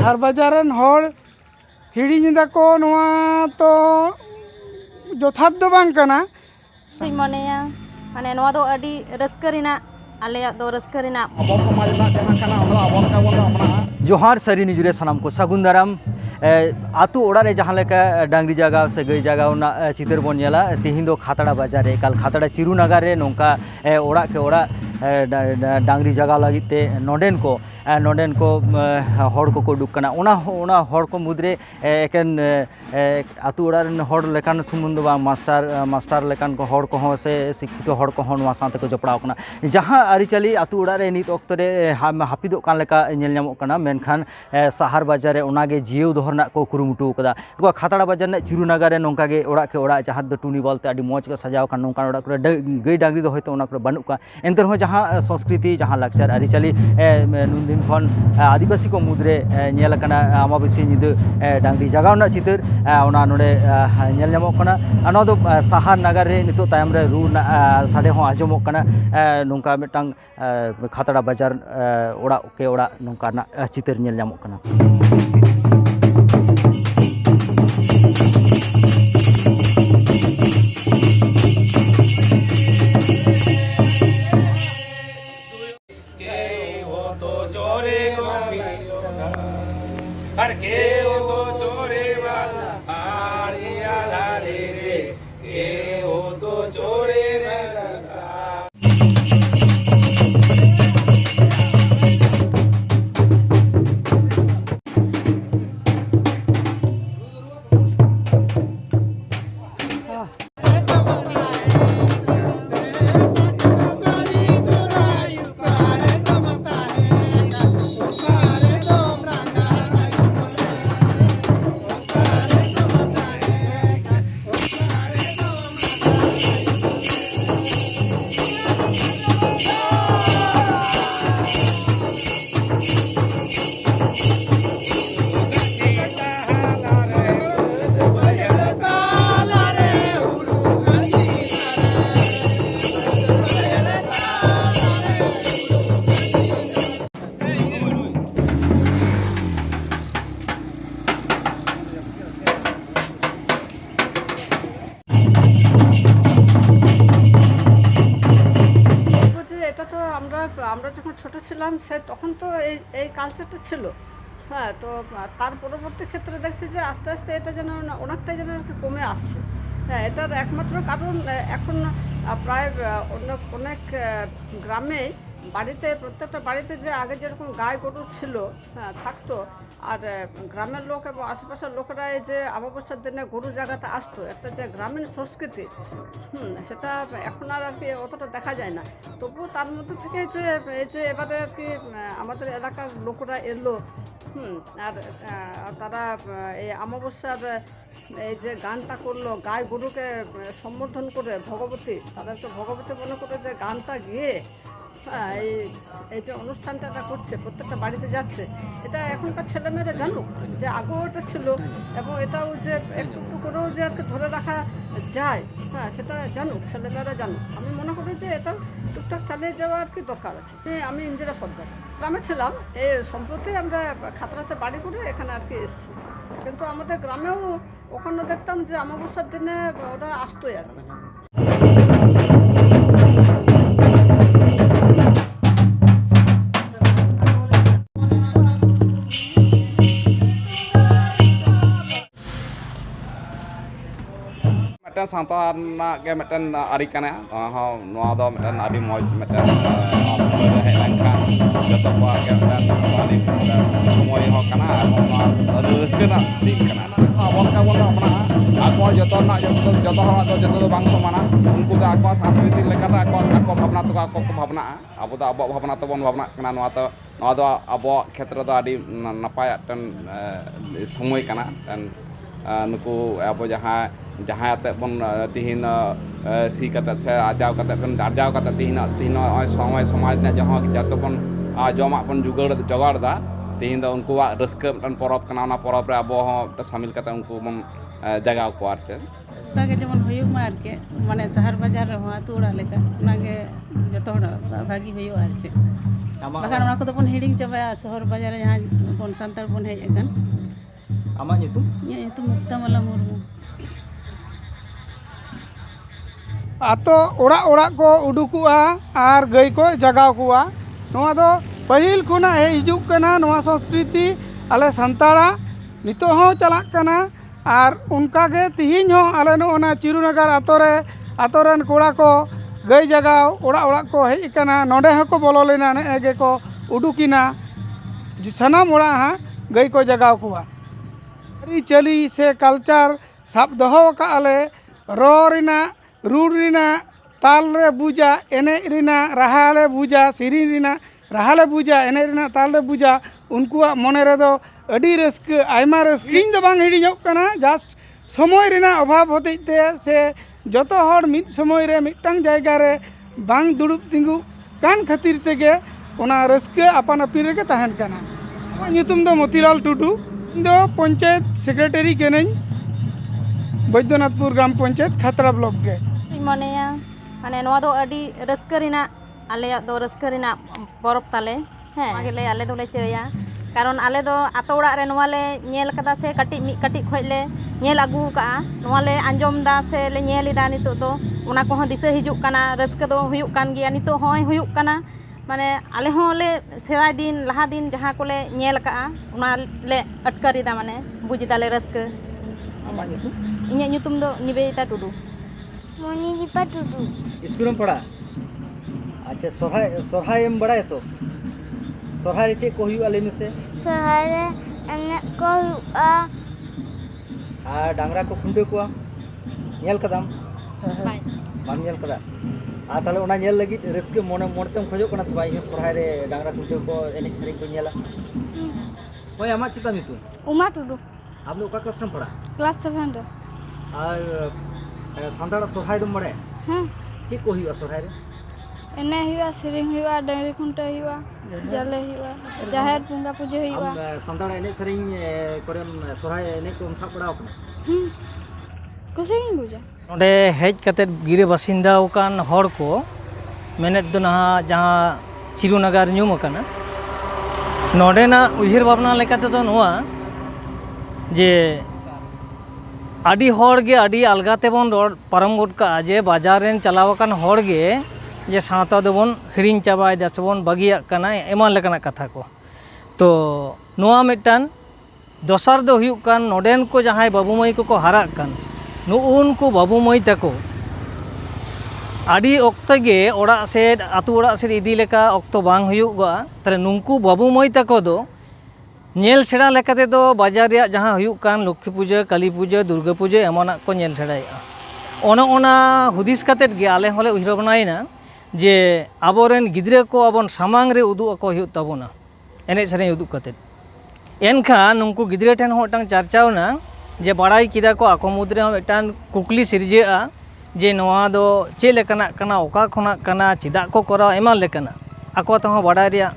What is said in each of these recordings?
ᱟᱨ ᱵᱟᱡᱟᱨ ᱨᱮᱱ ᱦᱚᱲ ᱦᱤᱲᱤᱧ ᱮᱫᱟᱠᱚ ᱱᱚᱣᱟ ᱛᱚ ᱡᱚᱛᱷᱟᱛ ᱫᱚ ᱵᱟᱝ ᱠᱟᱱᱟ। ᱤᱧ ᱢᱚᱱᱮᱭᱟ ᱢᱟᱱᱮ ᱱᱚᱣᱟ ᱫᱚ ᱟᱹᱰᱤ ᱨᱟᱹᱥᱠᱟᱹ ᱨᱮᱱᱟᱜ ᱟᱞᱮᱭᱟᱜ ᱫᱚ ᱨᱟᱹᱥᱠᱟᱹ ᱨᱮᱱᱟᱜ ᱟᱵᱚ ᱥᱚᱢᱟᱡᱽ ᱨᱮᱱᱟᱜ ᱡᱟᱦᱟᱸ ᱠᱟᱱᱟ ᱚᱱᱟ ᱫᱚ ᱟᱵᱚ ᱞᱮᱠᱟ ᱵᱚᱱ ᱢᱟᱱᱟᱜᱼᱟ। जोहार सारी निजुरे सानाम को सागुन दाराम आतु ओड़ा रे जहाँ लेका डांगरी जगह से गई जगह उना चितर बन नेला तेहिं दो खातड़ा बाजार रे काल खातड़ा चिरु नगर रे नोंका ओड़ा के ओड़ा डांगरी जगह लगी ते नोडेन को हड़ को उडुक कना ओना हड़ को मुद्रे एकेन आतु ओड़ा रेन हड़ लेकान सुमुन दो बांग मास्टर लेकान को हड़ को से शिक्षित हड़ को नोवा साथे को जपड़ाव कना जहाँ आरिचाली आतु ओड़ा रे नित ऑक्ट रे हापिदो कान लेका नेल ᱧᱟᱢᱚᱜ ᱠᱟᱱᱟ मेनखान साहार बाजार रे ओनागे जियो दोहरना को कुरुमुटु कदा खातड़ा बाजार ने चिरु नगर रे नोंका गे ओड़ा के ओड़ा जहाँ दो टूनी बॉलते आदि मौज को सजाव का नोंका ओड़ा करे गई डांगरी दो होयतो ओना करे बानुक का एंतर हो जहाँ संस्कृति जहाँ लाक्चर आरिचाली नुन दिन खन आदिवासी को मुद्रे नेल कना अमाबस्या निद डांगरी जगह ना चितर ओना नोडे नेल ᱧᱟᱢᱚᱜ कना अना दो साहार नगर रे नितो तायम रे रू साडे हो आजमोग कना नोंका मिटांग खातड़ा बाजार ओड़ा के ओड़ा नोंका ना चितर नेल ᱧᱟᱢᱚᱜ कना। আমরা যখন ছোট ছিলাম সে তখন তো এই কালচারটা ছিল। হ্যাঁ, তো তার পরবর্তী ক্ষেত্রে দেখছি যে আস্তে আস্তে এটা যেন অনেকটাই যেন কমে আসছে। হ্যাঁ, এটার একমাত্র কারণ এখন প্রায় অনেক গ্রামে বাড়িতে প্রত্যেকটা বাড়িতে যে আগে যেরকম গাই গরু ছিল থাকতো, আর গ্রামের লোক এবং আশেপাশের লোকেরা এই যে অমাবস্যার দিনে গরু জাগাতে আসতো, একটা যে গ্রামীণ সংস্কৃতি সেটা এখন আর কি অতটা দেখা যায় না। তবুও তার মধ্যে থেকে যে এই যে এবারে আর কি আমাদের এলাকার লোকেরা এলো আর তারা এই অমাবস্যার এই যে গানটা করলো, গাই গরুকে সম্বোধন করে ভগবতী, তাদেরকে ভগবতী মনে করে যে গানটা গিয়ে এই যে অনুষ্ঠানটা করছে, প্রত্যেকটা বাড়িতে যাচ্ছে, এটা এখনকার ছেলেমেয়েরা জানুক যে আগেও এটা ছিল এবং এটাও যে একটু করেও যে আর কি ধরে রাখা যায়, হ্যাঁ সেটা জানুক, ছেলেমেয়েরা জানুক। আমি মনে করি যে এটা টুকটাক চালিয়ে যাওয়া আর কি দরকার আছে। আমি ইন্দিরা সর্দার, গ্রামে ছিলাম, এই সম্প্রতি আমরা খাতড়াতে বাড়ি করে এখানে আর কি এসেছি, কিন্তু আমাদের গ্রামেও ওখানে দেখতাম যে অমাবস্যার দিনে ওরা আসতোই আর কি। मिट्टन सावता के मिट्टन आरी कना नवा दो मिट्टन आदि मौज मिट्टन हेज लेनखान जतो को के मिट्टन आदि समय हो कना रस्क दिन कना आबो का बोन अपना आको जतो ना जतो हरा तो जतो बांग समाना उनको तो आको संस्कृति लेकाते आको भावना तो आको भावना आबो तो आबो भावना तो बन भावना कना नवा दो आबो क्षेत्र तो आदि नपाय टन समय कना नुकु आबो जहाँ बन तीन सी से आजाव बन आर्जाव तीन समय समाज ने जहाँ जो बन जमा बन जोगाड़ा तीन उनको रस्क परब परब अब शामिल उनको बन जगाव को जेमन ᱢᱟ ᱟᱨᱠᱤ ᱢᱟᱱᱮ ᱥᱟᱦᱟᱨ ᱵᱟᱡᱟᱨ ᱨᱮᱦᱚᱸ ᱟᱹᱛᱩ ᱚᱲᱟᱜ ᱞᱮᱠᱟ ᱚᱱᱟᱜᱮ ᱡᱚᱛᱚ ᱦᱚᱲ ᱵᱷᱟᱹᱜᱤ ᱦᱩᱭᱩᱜᱼᱟ ᱟᱨ ᱪᱮᱫ ᱵᱟᱠᱷᱟᱱ ᱚᱱᱟ ᱠᱚᱫᱚ ᱵᱚᱱ ᱦᱤᱲᱤᱧ ᱪᱟᱵᱟᱭᱟ ᱥᱚᱦᱚᱨ ᱵᱟᱡᱟᱨ ᱨᱮ ᱡᱟᱦᱟᱸ ᱵᱚᱱ ᱥᱟᱱᱛᱟᱲ ᱵᱚᱱ ᱦᱮᱡ ᱟᱠᱟᱱ ᱟᱢᱟᱜ ᱧᱩᱛᱩᱢ? ᱤᱧᱟᱹᱜ ᱧᱩᱛᱩᱢ ᱢᱩᱠᱛᱟᱢᱟᱞᱟ ᱢᱩᱨᱢᱩ ᱟᱛᱳ ᱚᱲᱟᱜ ᱚᱲᱟᱜ ᱠᱚ ᱩᱰᱩᱠᱚᱜᱼᱟ ᱟᱨ ᱜᱟᱹᱭ ᱠᱚ ᱡᱟᱜᱟᱣ ᱠᱚᱣᱟ ᱱᱚᱣᱟ ᱫᱚ ᱯᱟᱹᱦᱤᱞ ᱠᱷᱚᱱᱟᱜ ᱦᱮᱡ ᱦᱤᱡᱩᱜ ᱠᱟᱱᱟ ᱱᱚᱣᱟ ᱥᱚᱝᱥᱠᱨᱤᱛᱤ ᱟᱞᱮ ᱥᱟᱱᱛᱟᱲᱟᱜ ᱱᱤᱛᱚᱜ ᱦᱚᱸ ᱪᱟᱞᱟᱜ ᱠᱟᱱᱟ ᱟᱨ ᱚᱱᱠᱟᱜᱮ ᱛᱤᱦᱤᱧ ᱦᱚᱸ ᱟᱞᱮ ᱱᱚᱜᱼᱚ ᱱᱟ ᱪᱤᱨᱩᱱᱟᱜᱟᱨ ᱟᱛᱳ ᱨᱮᱱ ᱠᱚᱲᱟ ᱠᱚ ᱜᱟᱹᱭ ᱡᱟᱜᱟᱣ ᱚᱲᱟᱜ ᱚᱲᱟᱜ ᱠᱚ ᱦᱮᱡ ᱟᱠᱟᱱᱟ ᱱᱚᱰᱮ ᱦᱚᱸᱠᱚ ᱵᱚᱞᱚ ᱞᱮᱱᱟ ᱱᱮᱜᱼᱮ ᱜᱮᱠᱚ ᱩᱰᱩᱠᱤᱱᱟ ᱥᱟᱱᱟᱢ ᱚᱲᱟᱜ ᱦᱟᱸᱜ ᱜᱟᱹᱭ ᱠᱚ ᱡᱟᱜᱟᱣ ᱠᱚᱣᱟ ᱟᱹᱨᱤᱪᱟᱹᱞᱤ ᱥᱮ ᱠᱟᱞᱪᱟᱨ ᱥᱟᱵ ᱫᱚᱦᱚ ᱠᱟᱜᱼᱟ ᱞᱮ ᱨᱚ ᱨᱮᱱᱟᱜ ᱨᱩ ᱨᱮᱱᱟᱜ ᱛᱟᱞ ᱞᱮ ᱵᱩᱡᱟ ᱮᱱᱮᱡ ᱨᱮᱱᱟᱜ ᱨᱟᱦᱟ ᱞᱮ ᱵᱩᱡᱟ ᱥᱮᱨᱮᱧ ᱨᱮᱱᱟᱜ ᱨᱟᱦᱟ ᱞᱮ ᱵᱩᱡᱟ ᱮᱱᱮᱡ ᱨᱮᱱᱟᱜ ᱛᱟᱞ ᱞᱮ ᱵᱩᱡᱟ उनकुआ मने रे दो अड़ी रस्क आयमा रस्क हिड़िंग दो बांग हिड़िंगोग कना जस्ट समय रेना अभाव होतेते से जतो हर मिद समय रे मिदटांग जायगा रे बांग दुड़ुब तिंगु कान खातिर तेगे ओना रस्क आपान आपिन रेगे ताहेन कना ᱧᱩᱛᱩᱢ ᱫᱚ ᱢᱚᱛᱤᱞᱟᱞ ᱴᱩᱰᱩ ᱤᱧ ᱫᱚ ᱯᱚᱧᱪᱟᱭᱮᱛ ᱥᱮᱠᱨᱮᱴᱟᱨᱤ ᱠᱟᱹᱱᱟᱹᱧ ᱵᱚৈদ্যনাথপুর গ্রাম পঞ্চায়েত খাতড়া ব্লক ᱨᱮ ᱢᱚᱱᱮᱭᱟ ᱢᱟᱱᱮ ᱱᱚᱣᱟ ᱫᱚ ᱟᱹᱰᱤ ᱨᱟᱹᱥᱠᱟᱹ ᱨᱮᱱᱟᱜ ᱟᱞᱮᱭᱟᱜ ᱫᱚ ᱨᱟᱹᱥᱠᱟᱹ ᱨᱮᱱᱟᱜ ᱯᱚᱨᱚᱵᱽ ᱛᱟᱞᱮ ᱦᱮᱸ ᱱᱚᱣᱟ ᱜᱮᱞᱮ ᱟᱞᱮ ᱫᱚᱞᱮ ᱪᱟᱹᱭᱟ ᱠᱟᱨᱚᱱ ᱟᱞᱮ ᱫᱚ ᱟᱛᱳ ᱚᱲᱟᱜ ᱨᱮ ᱱᱚᱣᱟ ᱞᱮ ᱧᱮᱞ ᱠᱟᱫᱟ ᱥᱮ ᱠᱟᱹᱴᱤᱡ ᱠᱷᱚᱡ ᱞᱮ ᱧᱮᱞ ᱟᱹᱜᱩ ᱠᱟᱜᱼᱟ ᱱᱚᱣᱟ ᱞᱮ ᱟᱸᱡᱚᱢ ᱫᱟ ᱥᱮ ᱞᱮ ᱧᱮᱞ ᱮᱫᱟ ᱱᱤᱛᱚᱜ ᱫᱚ ᱚᱱᱟ ᱠᱚᱦᱚᱸ ᱫᱤᱥᱟᱹ ᱦᱤᱡᱩᱜ ᱠᱟᱱᱟ ᱨᱟᱹᱥᱠᱟᱹ ᱫᱚ ᱦᱩᱭᱩᱜ ᱠᱟᱱ ᱜᱮᱭᱟ ᱱᱤᱛᱚᱜ ᱦᱚᱸ ᱦᱩᱭᱩᱜ ᱠᱟᱱᱟ ᱢᱟᱱᱮ ᱟᱞᱮ ᱦᱚᱸᱞᱮ ᱥᱮᱫᱟᱭ ᱫᱤᱱ ᱞᱟᱦᱟ ᱫᱤᱱ ᱡᱟᱦᱟᱸ ᱠᱚᱞᱮ ᱧᱮᱞ ᱠᱟᱜᱼᱟ ᱚᱱᱟ ᱞᱮ ᱟᱴᱠᱟᱨᱮᱫᱟ ᱢᱟᱱᱮ ᱵᱩᱡ ᱮᱫᱟᱞᱮ ᱨᱟᱹᱥᱠᱟᱹ ᱤᱧᱟᱹᱜ ᱧᱩᱛᱩᱢ ᱫᱚ ᱱᱤᱵᱮᱫᱤᱛᱟ ᱴᱩᱰᱩ मणिदीपा टुडू स्कूल में पढ़ा अच्छा सोरहाय एम बड़ा है तो सोरहाय रे चेक को हुआ ले में से सोरहाय रे एने को हुआ आ डांगरा को खुंडे को नेल कदम बाम नेल कदा आ ताले ओना नेल लगी रिस्क मोने मोडतम खोजो कना सबाई हे सोरहाय रे डांगरा खुंडे को एनेक सरी को नेला ओय आमा चिता मितु उमा टुडू आप लोग का क्लास में पढ़ा क्लास 7 रे और सानताड़ा सोरहाय दम बड़े हां चेक को हुआ सोरहाय रे एने हुआ सेरिंग हुआ डंगरी खुंटे हुआ जले हुआ जाहेर पूंगा पूजा हुआ सानताड़ा एने सरिंग करे सोरहाय एने को साब पड़ाव कना कुसे गिन बुझा नोडे हेज कते गिरे बासिंदा कान हर को मेनेत दो ना जहाँ चिरुनगर ᱧᱩᱢ ᱟᱠᱟᱱᱟ नोडेना उहिर भावना लेकाते दो नोआ जे आदि हर गे आदि अलगाते बन पारम गोट का जे बाजार रेन चलावकान हर गे जे सावता दोबन हिड़िंग चाबाय दा सेबन बागिया काना एमान लेकाना कथा को तो नोआ मिटान दोसर दो हुयुक कान नोडेन को जहां बाबू माई को हारा कान नुउनको बाबू माई तको आदि ऑक्तो गे ओड़ा से आतु ओड़ा से इदी लेका ऑक्तो बांग हुयुगा तरे नुंकु बाबू माई तको दो नेल सेड़ा लेकाते दो बाजार रे जहां हुयुक कान लक्ष्मी पूजा काली पूजा दुर्गा पूजा एमना को नेल सेड़ाया ओना हुदिस काते गे आले होले उहिर बनाइना जे आबोरेन गिद्रे को आबन सामांग रे उदु को हुयुक ताबोना एने सरे उदु काते एनखा नुंकु गिद्रे ठेन होटांग चर्चावना जे बाड़ाई किदा को आको मुद्रे मिटान कुकली सिरजेआ जे नोआ दो चे लेकाना कना ओका खोना कना चिदा को करा एमान लेकाना आको तहो बाड़ाई रिया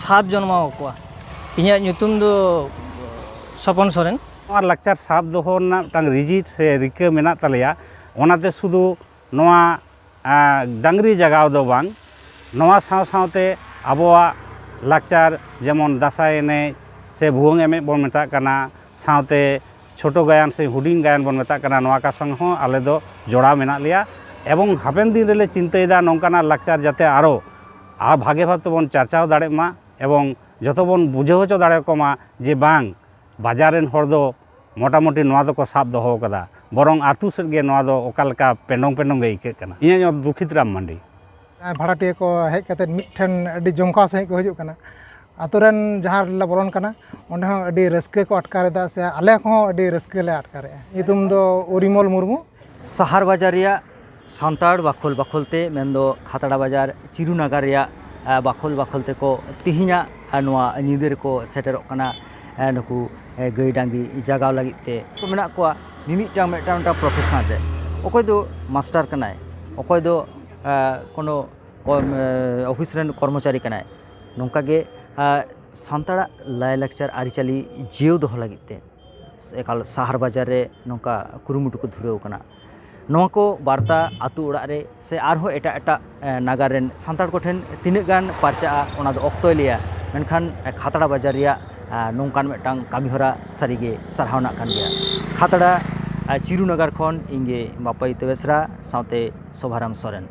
सात जन्माव को इन्या ᱧᱩᱛᱩᱢ ᱫᱚ ᱥᱚᱯᱚᱱ ᱥᱚᱨᱮᱱ ᱱᱚᱣᱟ ᱞᱟᱠᱪᱟᱨ ᱥᱟᱵ ᱫᱚᱦᱚ ᱨᱮᱱᱟᱜ ᱢᱤᱫᱴᱟᱝ ᱨᱤᱡᱤᱴ ᱥᱮ ᱨᱤᱠᱟᱹ ᱢᱮᱱᱟᱜ ᱛᱟᱞᱮᱭᱟ ᱚᱱᱟᱛᱮ ᱥᱩᱫᱷᱩ ᱱᱚᱣᱟ ᱰᱟᱝᱨᱤ ᱡᱟᱜᱟᱣ ᱫᱚ ᱵᱟᱝ ᱱᱚᱣᱟ ᱥᱟᱶᱛᱮ ᱟᱵᱚᱣᱟᱜ ᱞᱟᱠᱪᱟᱨ ᱡᱮᱢᱚᱱ ᱫᱟᱸᱥᱟᱭ ᱮᱱᱮᱡ ᱥᱮ ᱵᱷᱩᱣᱟᱹᱝ ᱮᱱᱮᱡ ᱵᱚᱱ ᱢᱮᱛᱟᱜ ᱠᱟᱱᱟ ᱥᱟᱶᱛᱮ ছোটো গায়ন ᱥᱮ ᱦᱩᱰᱤᱧ ᱜᱟᱭᱟᱱ ᱵᱚᱱ ᱢᱮᱛᱟᱜ ᱠᱟᱱᱟ ᱱᱚᱣᱟ ᱠᱟ ᱥᱚᱝᱜᱮ ᱦᱚᱸ ᱟᱞᱮ ᱫᱚ ᱡᱚᱲᱟᱣ ᱢᱮᱱᱟᱜ ᱞᱮᱭᱟ ᱮᱵᱚᱝ ᱦᱟᱯᱮᱱ ᱫᱤᱱ ᱨᱮᱞᱮ ᱪᱤᱱᱛᱟᱹᱭᱮᱫᱟ ᱱᱚᱝᱠᱟᱱᱟᱜ ᱞᱟᱠᱪᱟᱨ ᱡᱟᱛᱮ ᱟᱨᱚ ᱵᱷᱟᱜᱮ ᱵᱷᱟᱵ ᱛᱮᱵᱚᱱ ᱪᱟᱨᱪᱟᱣ ᱫᱟᱲᱮᱜ ᱢᱟ एवं जो बन बुझे हचो दाड़े को जे बांग बाजार रेन हर दो मोटामुटी नोआ दो को साब दोहो कदा बरंग आतु सेट गे नोआ दो ओकालका पेंडोंग पेंडोंग गे इके कना इन्या दुखित राम मंडी भाड़ाटिया को हेज कते मिठन अडी जमका सही को हजू कना आतुरेन जहां ला बोलन कना ओंडे हो अडी रस्के को अटकारेदा से आले को अडी रस्के ले अटकारे इतुम दो उरिमल मुर्मू शहर बाजार रिया सानताड़ बाखोल बाखोलते मेनदो खातड़ा बाजार चिरुनगर रिया बाखोल बाखोलते को तिहिना नोआ निदेर को सेटेरोक कना नुकु गई डांगी जगाव लगिते को मेना को मिमिटांग मेटांग प्रोफेशनल रे ओकोय दो मास्टर कनाय ओकोय दो कोनो ऑफिस रेन कर्मचारी कनाय नोंका गे सानताड़ा लाय लेक्चर आरिचाली जियो दोह लगिते एकाल शहर बाजार रे नोंका कुरुमुटु को धुरेव कना नोआ को बार्ता आतु ओड़ा रे से आरहो एटा एटा नागार रेन सांताड़ को ठेन तिनाग गान पारचा ओना दो ऑक्टो लिया मेनखान खातड़ा बाजार रिया नोंकान मेटांग कामिहरा सारिगे सारहावना कान गया खातड़ा चिरुनगर खन इंगे बापाई तेवेसरा साउते शोभाराम सोरेन।